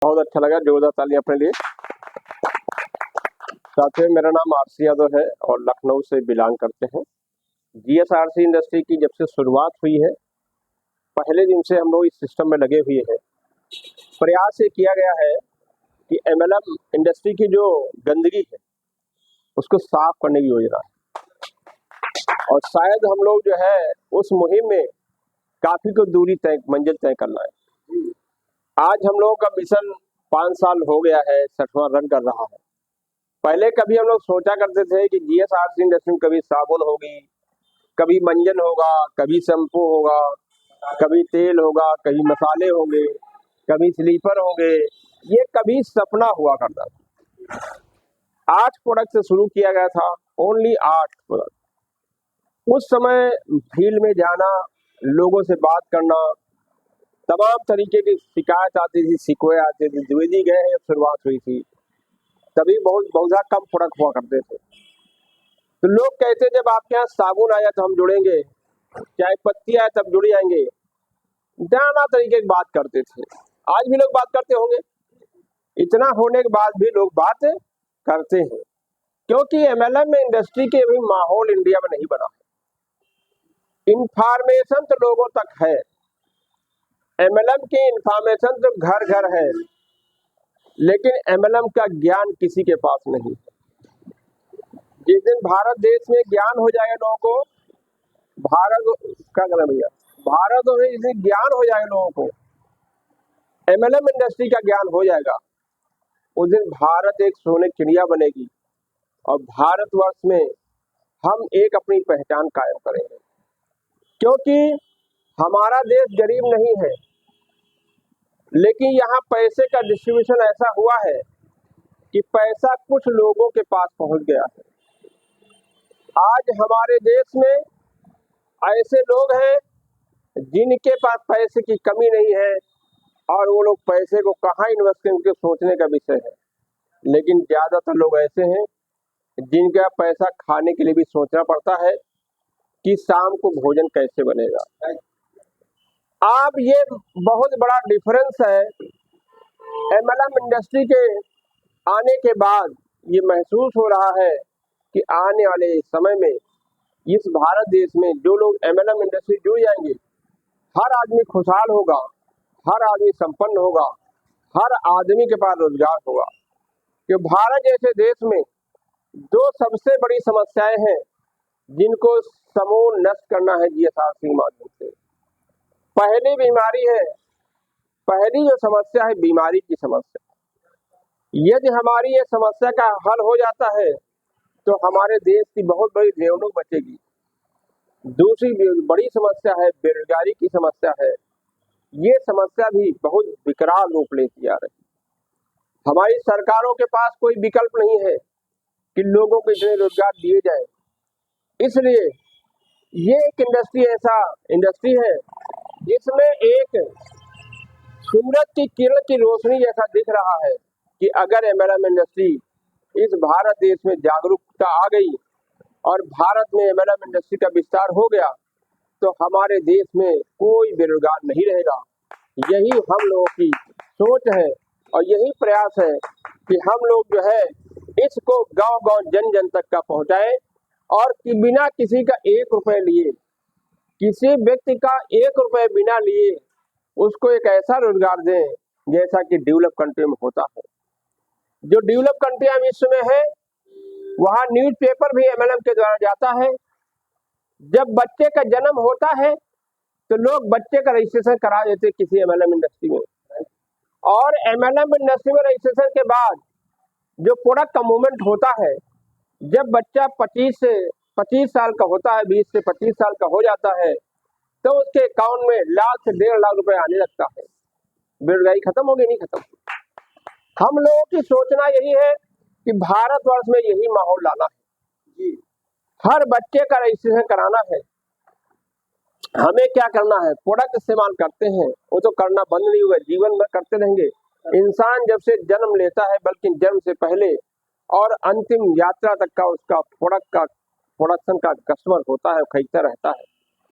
बहुत अच्छा लगा, जोरदार ताली अपने लिए। साथियों, मेरा नाम आरसी यादव है और लखनऊ से बिलोंग करते हैं। जीएसआरसी इंडस्ट्री की जब से शुरुआत हुई है, पहले दिन से हम लोग इस सिस्टम में लगे हुए हैं। प्रयास ये किया गया है कि एमएलएम इंडस्ट्री की जो गंदगी है उसको साफ करने की योजना है और शायद हम लोग जो है उस मुहिम में काफी कुछ दूरी मंजिल तय करना है। आज हम लोगों का मिशन 5 साल हो गया है, 60वां रन कर रहा है। पहले कभी हम लोग सोचा करते थे कि जीएसआरसी इंडस्ट्री में कभी साबुन होगी, कभी मंजन होगा, कभी शैम्पू होगा, कभी तेल होगा, कभी मसाले होंगे, कभी स्लीपर होंगे। ये कभी सपना हुआ करता था। 8 प्रोडक्ट से शुरू किया गया था, ओनली 8 प्रोडक्ट। उस समय फील्ड में जाना, लोगों से बात करना, तमाम तरीके की शिकायत आती थी, शिकवे आते थे। द्विवेदी गए हैं, शुरुआत हुई थी, तभी बहुत कम प्रोडक्ट हुआ करते थे। तो लोग कहते जब आपके यहाँ साबुन आया तो हम जुड़ेंगे, चाय पत्ती आया तब जुड़ जाएंगे, नाना तरीके की बात करते थे। आज भी लोग बात करते होंगे। इतना होने के बाद भी लोग बात करते हैं, क्योंकि एमएलएम में इंडस्ट्री के भी माहौल इंडिया में नहीं बना है। इंफॉर्मेशन तो लोगों तक है, एमएलएम की इंफॉर्मेशन तो घर घर है, लेकिन एमएलएम का ज्ञान किसी के पास नहीं है। जिस दिन भारत देश में ज्ञान हो जाएगा लोगों को, भारत में इसे ज्ञान हो जाएगा लोगों को, एमएलएम इंडस्ट्री का ज्ञान हो जाएगा, उस दिन भारत एक सोने की चिड़िया बनेगी और भारतवर्ष में हम एक अपनी पहचान कायम करेंगे। क्योंकि हमारा देश गरीब नहीं है, लेकिन यहाँ पैसे का डिस्ट्रीब्यूशन ऐसा हुआ है कि पैसा कुछ लोगों के पास पहुंच गया है। आज हमारे देश में ऐसे लोग हैं जिनके पास पैसे की कमी नहीं है और वो लोग पैसे को कहाँ इन्वेस्ट करेंगे सोचने का विषय है। लेकिन ज्यादातर लोग ऐसे हैं जिनका पैसा खाने के लिए भी सोचना पड़ता है कि शाम को भोजन कैसे बनेगा। अब ये बहुत बड़ा डिफरेंस है। एमएलएम इंडस्ट्री के आने के बाद ये महसूस हो रहा है कि आने वाले समय में इस भारत देश में जो लोग एमएलएम इंडस्ट्री जुड़ जाएंगे, हर आदमी खुशहाल होगा, हर आदमी संपन्न होगा, हर आदमी के पास रोजगार होगा। कि भारत जैसे देश में 2 सबसे बड़ी समस्याएं हैं जिनको समूल नष्ट करना है जीएसआरसी के माध्यम से। पहली जो समस्या है बीमारी की समस्या। यदि हमारी ये समस्या का हल हो जाता है तो हमारे देश की बहुत बड़ी रेवन्यू बचेगी। दूसरी बड़ी समस्या है बेरोजगारी की समस्या है। ये समस्या भी बहुत विकराल रूप लेती आ रही है। हमारी सरकारों के पास कोई विकल्प नहीं है कि लोगों को इतने रोजगार दिए जाए। इसलिए ये एक इंडस्ट्री है जिसमें एक सूरज की किरण की रोशनी जैसा दिख रहा है कि अगर एमएलएम इंडस्ट्री इस भारत देश में जागरूकता आ गई और भारत में एमएलएम इंडस्ट्री का विस्तार हो गया तो हमारे देश में कोई बेरोजगार नहीं रहेगा। यही हम लोगों की सोच है और यही प्रयास है कि हम लोग जो है इसको गांव-गांव जन-जन तक का पहुंचाएं और कि बिना किसी का 1 रुपए लिए, किसी व्यक्ति का 1 रुपए बिना लिए उसको एक ऐसा रोजगार दें जैसा कि डेवलप कंट्री में होता है। जो डेवलप कंट्रियां विश्व में है वहां न्यूज़पेपर भी एमएलएम के द्वारा जाता है। जब बच्चे का जन्म होता है तो लोग बच्चे का रजिस्ट्रेशन करा देते किसी एमएलएम इंडस्ट्री में, और एमएलएम इंडस्ट्री में रजिस्ट्रेशन के बाद जो प्रोडक्ट का मूवमेंट होता है, जब बच्चा 25 साल का होता है, 20 से 25 साल का हो जाता है तो उसके अकाउंट में लाख से 1.5 लाख रुपए आने लगता है। बेरोजगारी खत्म होगी? नहीं खत्म। हम लोगों की सोचना यही है कि भारतवर्ष में यही माहौल लाना है, हर बच्चे का रजिस्ट्रेशन कराना है। हमें क्या करना है, प्रोडक्ट इस्तेमाल करते हैं वो तो करना बंद नहीं हुआ, जीवन भर करते रहेंगे। इंसान जब से जन्म लेता है, बल्कि जन्म से पहले और अंतिम यात्रा तक का उसका प्रोडक्शन का कस्टमर होता है, खरीदता रहता है।